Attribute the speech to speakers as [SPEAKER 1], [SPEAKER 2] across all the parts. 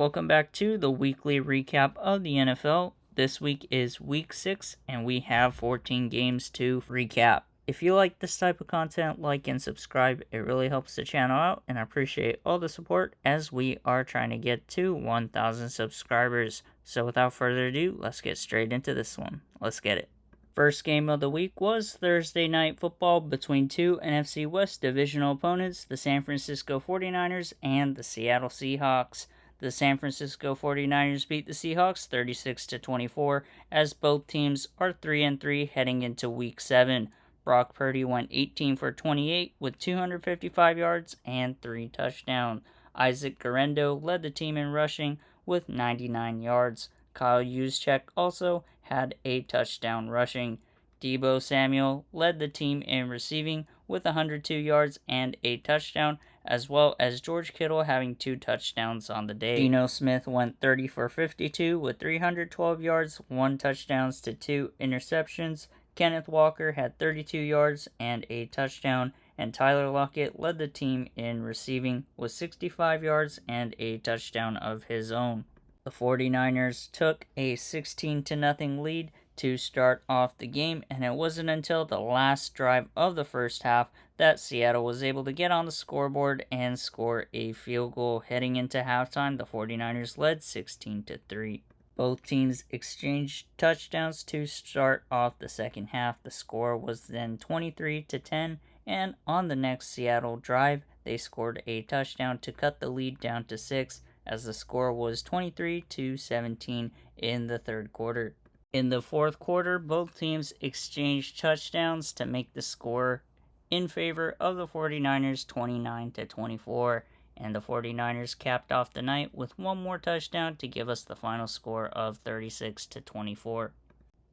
[SPEAKER 1] Welcome back to the weekly recap of the NFL. This week is week 6, and we have 14 games to recap. If you like this type of content, like and subscribe. It really helps the channel out, and I appreciate all the support as we are trying to get to 1,000 subscribers. So without further ado, let's get straight into this one. Let's get it. First game of the week was Thursday Night Football between two NFC West divisional opponents, the San Francisco 49ers and the Seattle Seahawks. The San Francisco 49ers beat the Seahawks 36-24 as both teams are 3-3 heading into week 7. Brock Purdy went 18 for 28 with 255 yards and 3 touchdowns. Isaac Guerendo led the team in rushing with 99 yards. Kyle Juszczyk also had a touchdown rushing. Deebo Samuel led the team in receiving with 102 yards and a touchdown, as well as George Kittle having 2 touchdowns on the day. Geno Smith went 30 for 52 with 312 yards, 1 touchdown to 2 interceptions. Kenneth Walker had 32 yards and a touchdown, and Tyler Lockett led the team in receiving with 65 yards and a touchdown of his own. The 49ers took a 16-0 lead to start off the game, and it wasn't until the last drive of the first half that Seattle was able to get on the scoreboard and score a field goal. Heading into halftime, the 49ers led 16-3. Both teams exchanged touchdowns to start off the second half. The score was then 23-10, and on the next Seattle drive, they scored a touchdown to cut the lead down to 6, as the score was 23-17 in the third quarter. In the fourth quarter, both teams exchanged touchdowns to make the score in favor of the 49ers 29-24, and the 49ers capped off the night with one more touchdown to give us the final score of 36-24.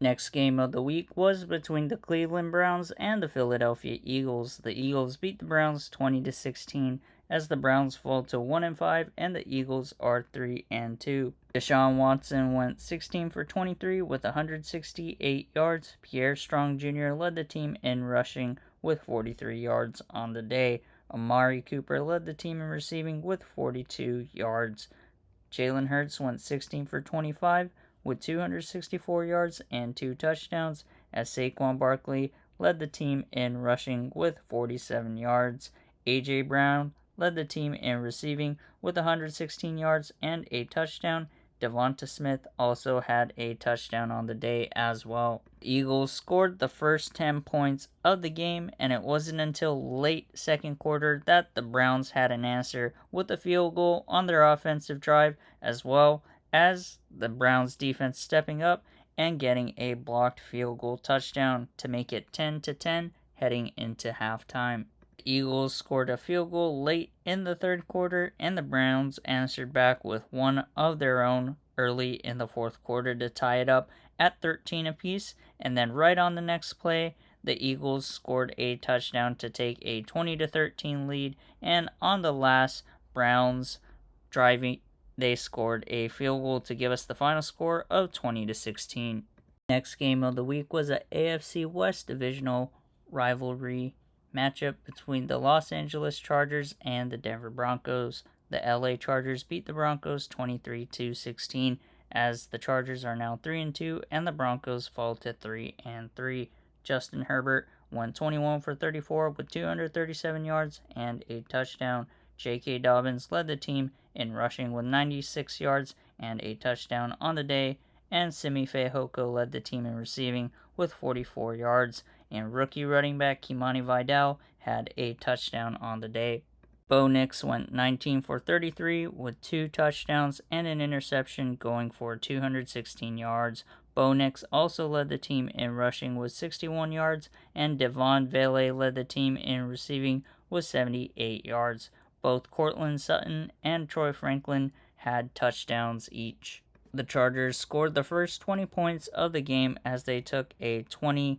[SPEAKER 1] Next game of the week was between the Cleveland Browns and the Philadelphia Eagles. The Eagles beat the Browns 20-16 as the Browns fall to 1-5 and the Eagles are 3-2. Deshaun Watson went 16 for 23 with 168 yards. Pierre Strong Jr. led the team in rushing with 43 yards on the day. Amari Cooper led the team in receiving with 42 yards. Jalen Hurts went 16 for 25 with 264 yards and 2 touchdowns, as Saquon Barkley led the team in rushing with 47 yards. A.J. Brown led the team in receiving with 116 yards and a touchdown. Devonta Smith also had a touchdown on the day as well. The Eagles scored the first 10 points of the game, and it wasn't until late second quarter that the Browns had an answer with a field goal on their offensive drive, as well as the Browns defense stepping up and getting a blocked field goal touchdown to make it 10-10 heading into halftime. The Eagles scored a field goal late in the third quarter, and the Browns answered back with one of their own early in the fourth quarter to tie it up at 13 apiece, and then right on the next play, the Eagles scored a touchdown to take a 20-13 lead, and on the last Browns driving, they scored a field goal to give us the final score of 20-16. Next game of the week was an AFC West divisional rivalry matchup between the Los Angeles Chargers and the Denver Broncos. The LA Chargers beat the Broncos 23-16, as the Chargers are now 3-2 and the Broncos fall to 3-3. Justin Herbert went 21 for 34 with 237 yards and a touchdown. J.K. Dobbins led the team in rushing with 96 yards and a touchdown on the day, and Simi Fehoko led the team in receiving with 44 yards, and rookie running back Kimani Vidal had a touchdown on the day. Bo Nix went 19 for 33 with 2 touchdowns and an interception, going for 216 yards. Bo Nix also led the team in rushing with 61 yards, and Devon Vele led the team in receiving with 78 yards. Both Courtland Sutton and Troy Franklin had touchdowns each. The Chargers scored the first 20 points of the game as they took a 20-0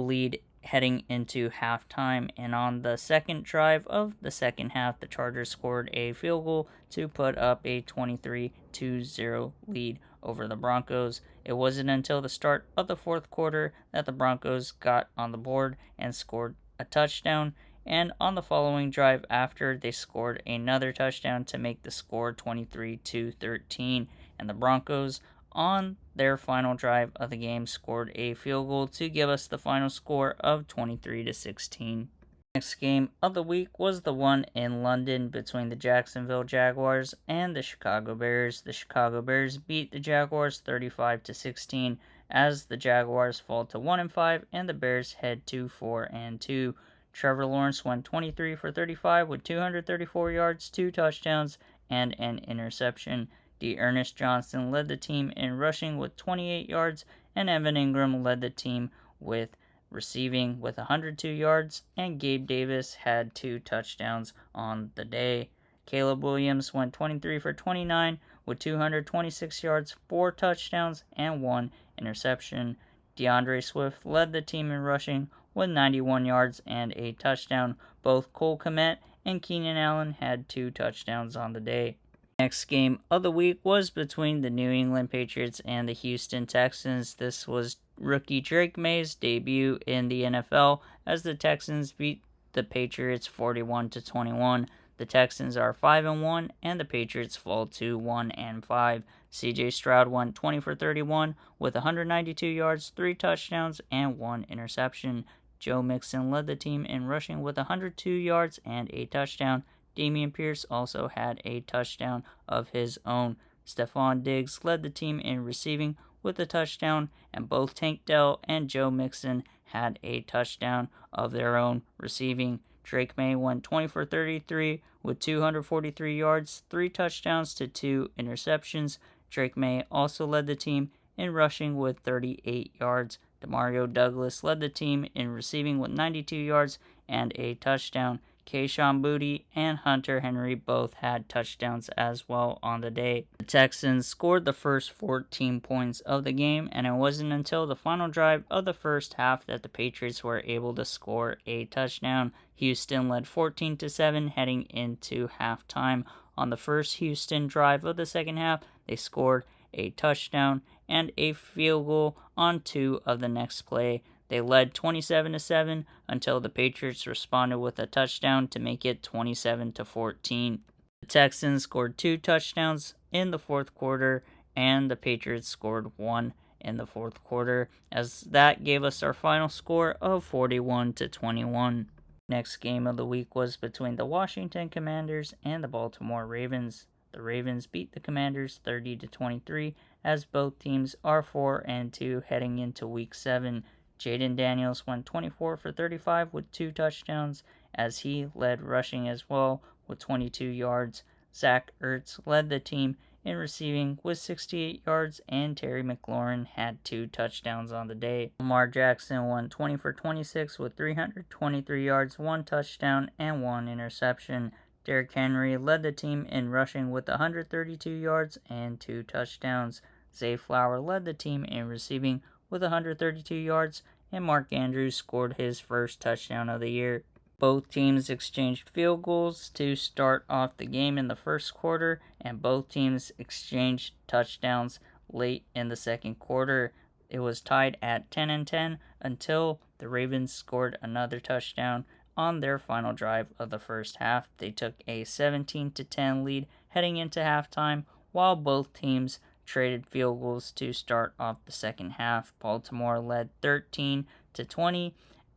[SPEAKER 1] lead heading into halftime, and on the second drive of the second half, the Chargers scored a field goal to put up a 23-0 lead over the Broncos. It wasn't until the start of the fourth quarter that the Broncos got on the board and scored a touchdown, And on the following drive after, they scored another touchdown to make the score 23-13. And the Broncos, on their final drive of the game, scored a field goal to give us the final score of 23-16. Next game of the week was the one in London between the Jacksonville Jaguars and the Chicago Bears. The Chicago Bears beat the Jaguars 35-16 as the Jaguars fall to 1-5 and the Bears head to 4-2. Trevor Lawrence went 23 for 35 with 234 yards, 2 touchdowns, and an interception. D'Ernest Johnson led the team in rushing with 28 yards, and Evan Ingram led the team with receiving with 102 yards, and Gabe Davis had 2 touchdowns on the day. Caleb Williams went 23 for 29 with 226 yards, 4 touchdowns, and 1 interception. DeAndre Swift led the team in rushing with 91 yards and a touchdown. Both Cole Kmet and Keenan Allen had 2 touchdowns on the day. Next game of the week was between the New England Patriots and the Houston Texans. This was rookie Drake May's debut in the NFL as the Texans beat the Patriots 41-21. The Texans are 5-1 and the Patriots fall to 1-5. CJ Stroud went 20 for 31 with 192 yards, 3 touchdowns, and 1 interception. Joe Mixon led the team in rushing with 102 yards and a touchdown. Dameon Pierce also had a touchdown of his own. Stephon Diggs led the team in receiving with a touchdown, and both Tank Dell and Joe Mixon had a touchdown of their own receiving. Drake May went 20 for 33 with 243 yards, 3 touchdowns to 2 interceptions. Drake May also led the team in rushing with 38 yards. Demario Douglas led the team in receiving with 92 yards and a touchdown. Kayshon Boutte and Hunter Henry both had touchdowns as well on the day. The Texans scored the first 14 points of the game, and it wasn't until the final drive of the first half that the Patriots were able to score a touchdown. Houston led 14-7 heading into halftime. On the first Houston drive of the second half, they scored a touchdown and a field goal on 2 of the next play. They led 27-7 until the Patriots responded with a touchdown to make it 27-14. The Texans scored 2 touchdowns in the fourth quarter, and the Patriots scored 1 in the fourth quarter, as that gave us our final score of 41-21. Next game of the week was between the Washington Commanders and the Baltimore Ravens. The Ravens beat the Commanders 30-23, as both teams are 4-2 heading into Week 7. Jaden Daniels went 24 for 35 with 2 touchdowns, as he led rushing as well with 22 yards. Zach Ertz led the team in receiving with 68 yards, and Terry McLaurin had 2 touchdowns on the day. Lamar Jackson won 20 for 26 with 323 yards, 1 touchdown, and 1 interception. Derrick Henry led the team in rushing with 132 yards and 2 touchdowns. Zay Flower led the team in receiving with 132 yards, and Mark Andrews scored his first touchdown of the year. Both teams exchanged field goals to start off the game in the first quarter, and both teams exchanged touchdowns late in the second quarter. It was tied at 10-10 until the Ravens scored another touchdown on their final drive of the first half. They took a 17-10 lead heading into halftime, while both teams traded field goals to start off the second half. Baltimore led 13-20,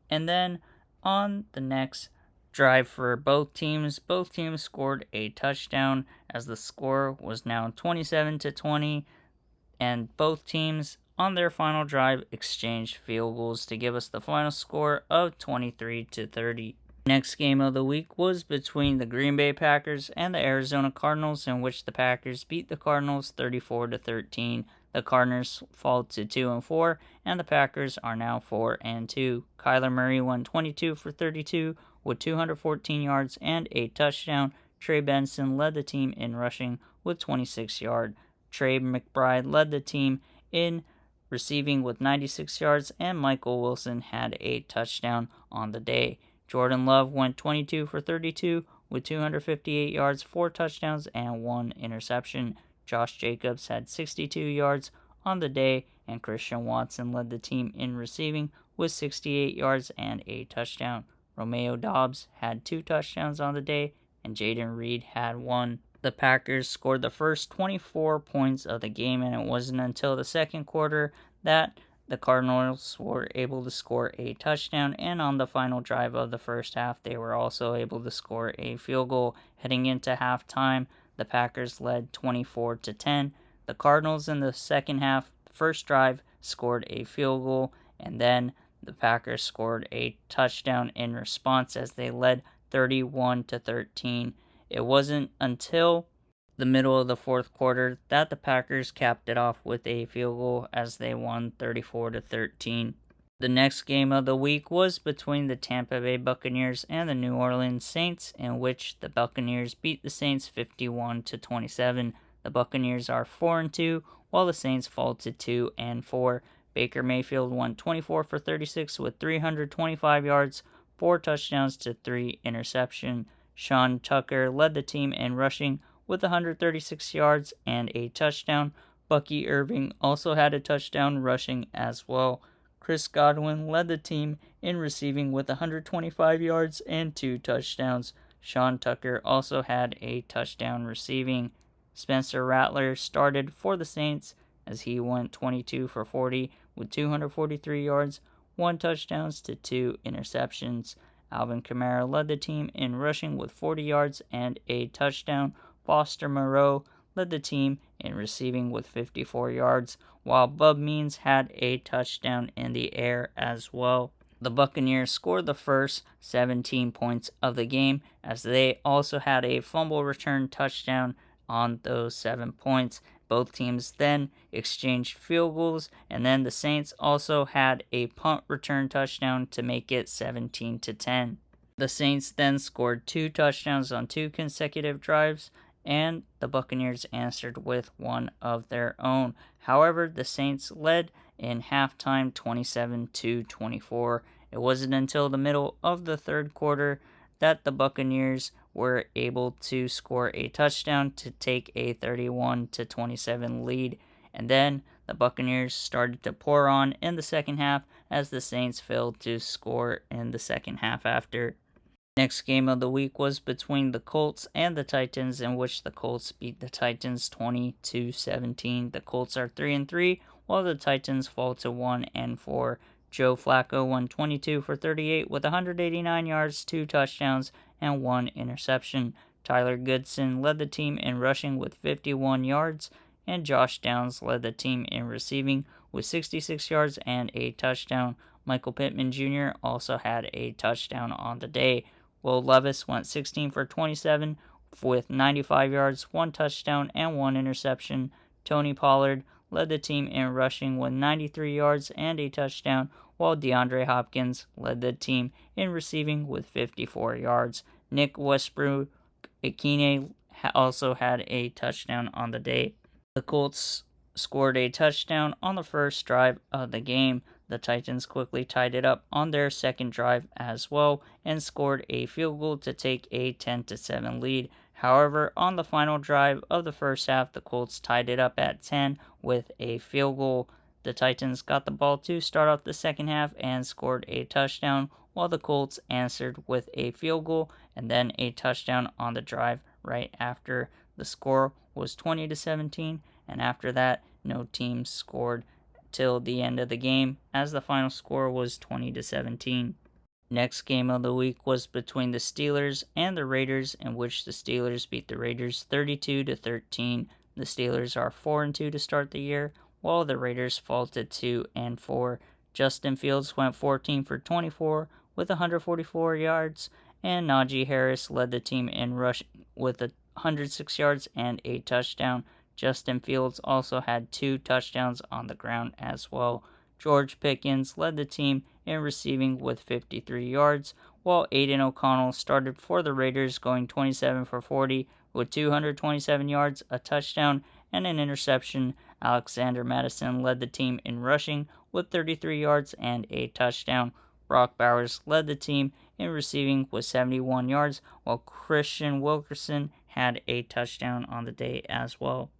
[SPEAKER 1] and then on the next drive for both teams scored a touchdown, as the score was now 27-20, and both teams on their final drive exchanged field goals to give us the final score of 23-30. Next game of the week was between the Green Bay Packers and the Arizona Cardinals, in which the Packers beat the Cardinals 34-13. The Cardinals fall to 2-4, and the Packers are now 4-2. Kyler Murray won 22 for 32 with 214 yards and a touchdown. Trey Benson led the team in rushing with 26 yards. Trey McBride led the team in receiving with 96 yards, and Michael Wilson had a touchdown on the day. Jordan Love went 22 for 32 with 258 yards, 4 touchdowns, and 1 interception. Josh Jacobs had 62 yards on the day, and Christian Watson led the team in receiving with 68 yards and a touchdown. Romeo Doubs had 2 touchdowns on the day, and Jaden Reed had 1. The Packers scored the first 24 points of the game, and it wasn't until the second quarter that the Cardinals were able to score a touchdown, and on the final drive of the first half, they were also able to score a field goal. Heading into halftime, the Packers led 24-10. The Cardinals in the second half, first drive, scored a field goal, and then the Packers scored a touchdown in response as they led 31-13. It wasn't until the middle of the fourth quarter that the Packers capped it off with a field goal as they won 34-13. The next game of the week was between the Tampa Bay Buccaneers and the New Orleans Saints, in which the Buccaneers beat the Saints 51-27. The Buccaneers are 4-2, while the Saints fall to 2-4. Baker Mayfield won 24 for 36 with 325 yards, 4 touchdowns to 3 interceptions. Sean Tucker led the team in rushing with 136 yards and a touchdown. Bucky Irving also had a touchdown rushing as well. Chris Godwin led the team in receiving with 125 yards and 2 touchdowns. Sean Tucker also had a touchdown receiving. Spencer Rattler started for the Saints as he went 22 for 40 with 243 yards, 1 touchdown to 2 interceptions. Alvin Kamara led the team in rushing with 40 yards and a touchdown. Foster Moreau led the team in receiving with 54 yards, while Bub Means had a touchdown in the air as well. The Buccaneers scored the first 17 points of the game as they also had a fumble return touchdown on those 7 points. Both teams then exchanged field goals, and then the Saints also had a punt return touchdown to make it 17-10. The Saints then scored 2 touchdowns on 2 consecutive drives, and the Buccaneers answered with one of their own. However, the Saints led in halftime 27-24. It wasn't until the middle of the third quarter that the Buccaneers were able to score a touchdown to take a 31-27 lead, and then the Buccaneers started to pour on in the second half as the Saints failed to score in the second half after. Next game of the week was between the Colts and the Titans, in which the Colts beat the Titans 20-17. The Colts are 3-3, while the Titans fall to 1-4. Joe Flacco won 22 for 38 with 189 yards, 2 touchdowns, and 1 interception. Tyler Goodson led the team in rushing with 51 yards, and Josh Downs led the team in receiving with 66 yards and a touchdown. Michael Pittman Jr. also had a touchdown on the day. Will Levis went 16 for 27 with 95 yards, 1 touchdown, and 1 interception. Tony Pollard led the team in rushing with 93 yards and a touchdown, while DeAndre Hopkins led the team in receiving with 54 yards. Nick Westbrook-Ikhine also had a touchdown on the day. The Colts scored a touchdown on the first drive of the game. The Titans quickly tied it up on their second drive as well and scored a field goal to take a 10-7 lead. However, on the final drive of the first half, the Colts tied it up at 10 with a field goal. The Titans got the ball to start off the second half and scored a touchdown, while the Colts answered with a field goal and then a touchdown on the drive right after. The score was 20-17, and after that, no team scored till the end of the game, as the final score was 20-17. Next game of the week was between the Steelers and the Raiders, in which the Steelers beat the Raiders 32-13. The Steelers are 4-2 to start the year, while the Raiders fall to 2-4. Justin Fields went 14 for 24 with 144 yards, and Najee Harris led the team in rushing with 106 yards and a touchdown. Justin Fields also had 2 touchdowns on the ground as well. George Pickens led the team in receiving with 53 yards, while Aiden O'Connell started for the Raiders, going 27 for 40 with 227 yards, a touchdown, and an interception. Alexander Mattison led the team in rushing with 33 yards and a touchdown. Brock Bowers led the team in receiving with 71 yards, while Christian Wilkerson had a touchdown on the day as well.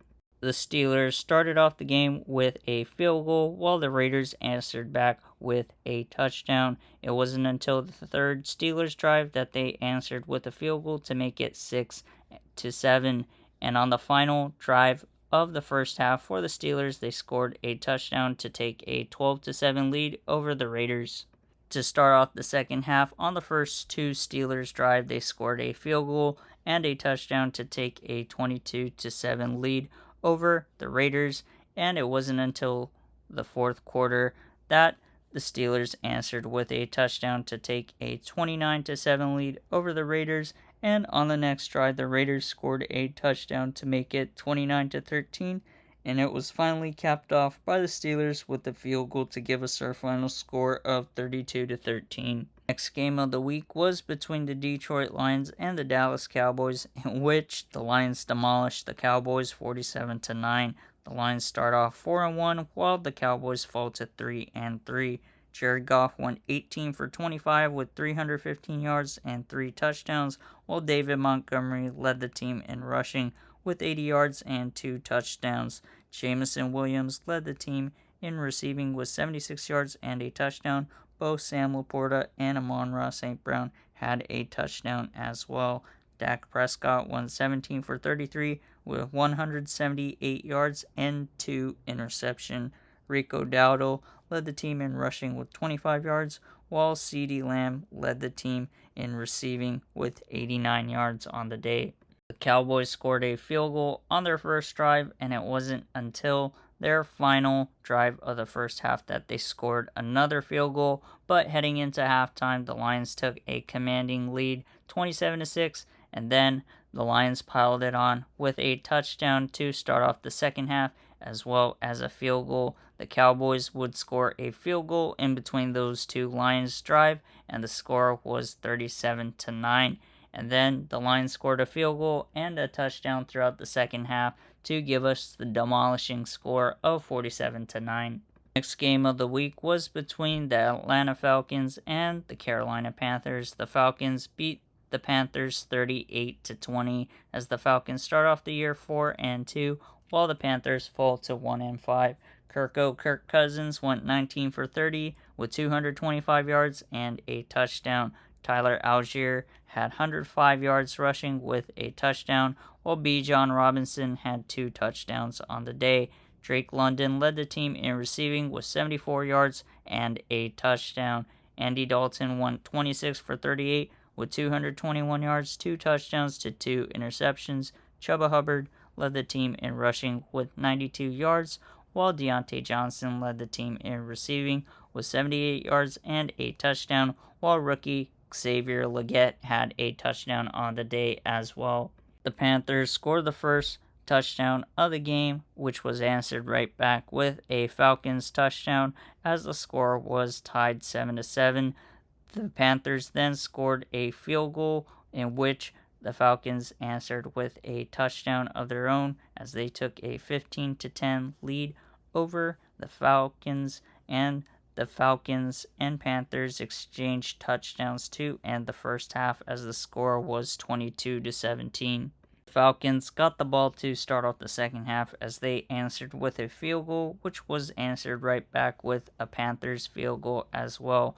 [SPEAKER 1] The Steelers started off the game with a field goal while the Raiders answered back with a touchdown. It wasn't until the third Steelers drive that they answered with a field goal to make it 6-7. And on the final drive of the first half for the Steelers, they scored a touchdown to take a 12-7 lead over the Raiders. To start off the second half, on the first two Steelers drive, they scored a field goal and a touchdown to take a 22-7 lead over the Raiders, and it wasn't until the fourth quarter that the Steelers answered with a touchdown to take a 29-7 lead over the Raiders, and on the next drive the Raiders scored a touchdown to make it 29-13, and it was finally capped off by the Steelers with the field goal to give us our final score of 32-13. Next game of the week was between the Detroit Lions and the Dallas Cowboys, in which the Lions demolished the Cowboys 47-9. The Lions start off 4-1 while the Cowboys fall to 3-3. Jared Goff went 18 for 25 with 315 yards and 3 touchdowns, while David Montgomery led the team in rushing with 80 yards and 2 touchdowns. Jameson Williams led the team in receiving with 76 yards and a touchdown. Both Sam Laporta and Amon-Ra St. Brown had a touchdown as well. Dak Prescott won 17 for 33 with 178 yards and 2 interceptions. Rico Dowdle led the team in rushing with 25 yards, while CeeDee Lamb led the team in receiving with 89 yards on the day. The Cowboys scored a field goal on their first drive, and it wasn't until their final drive of the first half that they scored another field goal. But heading into halftime, the Lions took a commanding lead 27-6, and then the Lions piled it on with a touchdown to start off the second half, as well as a field goal. The Cowboys would score a field goal in between those two Lions drive, and the score was 37-9. And then the Lions scored a field goal and a touchdown throughout the second half to give us the demolishing score of 47-9. Next game of the week was between the Atlanta Falcons and the Carolina Panthers. The Falcons beat the Panthers 38-20 as the Falcons start off the year 4-2, while the Panthers fall to 1-5. Kirk Cousins went 19 for 30 with 225 yards and a touchdown. Tyler Algier had 105 yards rushing with a touchdown, while Bijan Robinson had 2 touchdowns on the day. Drake London led the team in receiving with 74 yards and a touchdown. Andy Dalton went 26 for 38 with 221 yards, 2 touchdowns to 2 interceptions. Chuba Hubbard led the team in rushing with 92 yards, while Deontay Johnson led the team in receiving with 78 yards and a touchdown, while rookie Xavier Legette had a touchdown on the day as well. The Panthers scored the first touchdown of the game, which was answered right back with a Falcons touchdown as the score was tied 7-7. The Panthers then scored a field goal in which the Falcons answered with a touchdown of their own as they took a 15-10 lead over the Falcons, and the Falcons and Panthers exchanged touchdowns to end the first half as the score was 22-17. The Falcons got the ball to start off the second half as they answered with a field goal, which was answered right back with a Panthers field goal as well.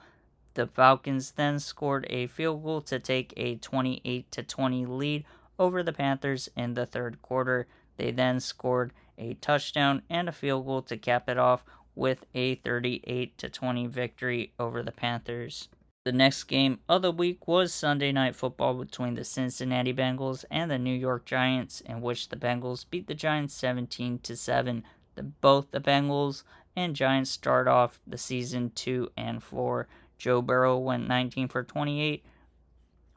[SPEAKER 1] The Falcons then scored a field goal to take a 28-20 lead over the Panthers in the third quarter. They then scored a touchdown and a field goal to cap it off with a 38-20 victory over the Panthers. The next game of the week was Sunday Night Football between the Cincinnati Bengals and the New York Giants, in which the Bengals beat the Giants 17-7. Both the Bengals and Giants start off the season 2-4. Joe Burrow went 19 for 28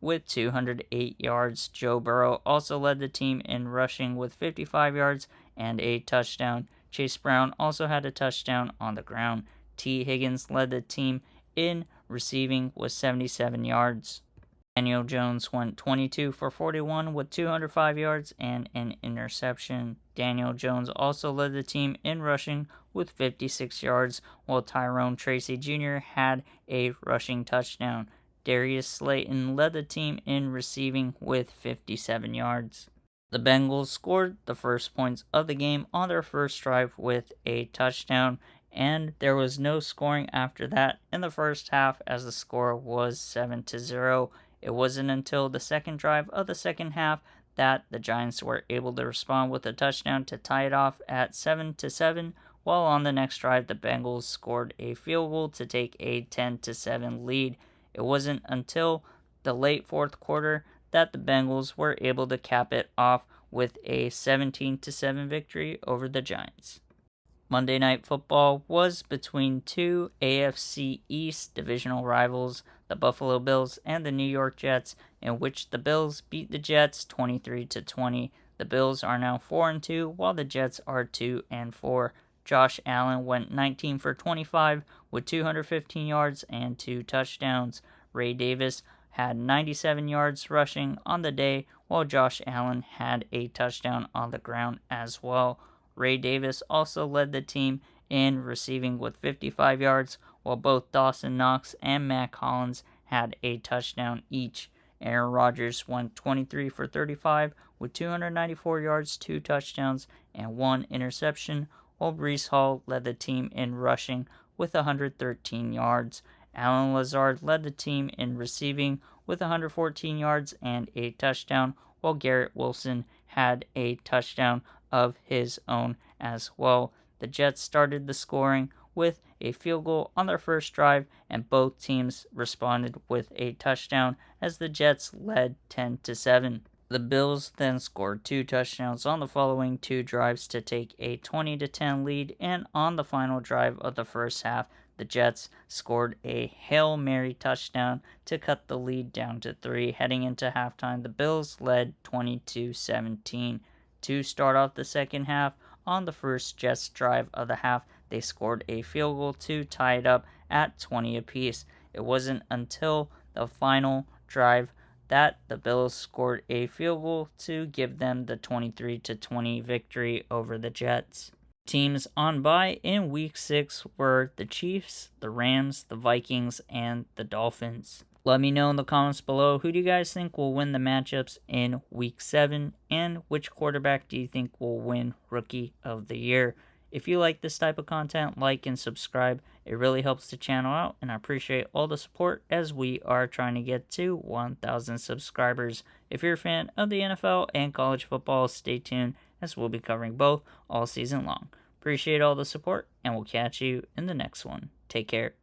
[SPEAKER 1] with 208 yards. Joe Burrow also led the team in rushing with 55 yards and a touchdown. Chase Brown also had a touchdown on the ground. T. Higgins led the team in receiving with 77 yards. Daniel Jones went 22 for 41 with 205 yards and an interception. Daniel Jones also led the team in rushing with 56 yards, while Tyrone Tracy Jr. had a rushing touchdown. Darius Slayton led the team in receiving with 57 yards. The Bengals scored the first points of the game on their first drive with a touchdown, and there was no scoring after that in the first half as the score was 7-0. It wasn't until the second drive of the second half that the Giants were able to respond with a touchdown to tie it off at 7-7, while on the next drive the Bengals scored a field goal to take a 10-7 lead. It wasn't until the late fourth quarter that the Bengals were able to cap it off with a 17-7 victory over the Giants. Monday Night Football was between two AFC East divisional rivals, the Buffalo Bills and the New York Jets, in which the Bills beat the Jets 23-20. The Bills are now 4-2, while the Jets are 2-4. Josh Allen went 19 for 25 with 215 yards and 2 touchdowns. Ray Davis had 97 yards rushing on the day, while Josh Allen had a touchdown on the ground as well. Ray Davis also led the team in receiving with 55 yards, while both Dawson Knox and Matt Collins had a touchdown each. Aaron Rodgers went 23 for 35 with 294 yards, 2 touchdowns, and 1 interception, while Breece Hall led the team in rushing with 113 yards. Allen Lazard led the team in receiving with 114 yards and a touchdown, while Garrett Wilson had a touchdown of his own as well. The Jets started the scoring with a field goal on their first drive, and both teams responded with a touchdown as the Jets led 10-7. The Bills then scored 2 touchdowns on the following 2 drives to take a 20-10 lead, and on the final drive of the first half, the Jets scored a Hail Mary touchdown to cut the lead down to 3. Heading into halftime, the Bills led 22-17. To start off the second half, on the first Jets drive of the half, they scored a field goal to tie it up at 20 apiece. It wasn't until the final drive that the Bills scored a field goal to give them the 23-20 victory over the Jets. Teams on bye in Week 6 were the Chiefs, the Rams, the Vikings, and the Dolphins. Let me know in the comments below, who do you guys think will win the matchups in Week 7, and which quarterback do you think will win Rookie of the Year? If you like this type of content, like and subscribe. It really helps the channel out, and I appreciate all the support as we are trying to get to 1,000 subscribers. If you're a fan of the NFL and college football, stay tuned as we'll be covering both all season long. Appreciate all the support, and we'll catch you in the next one. Take care.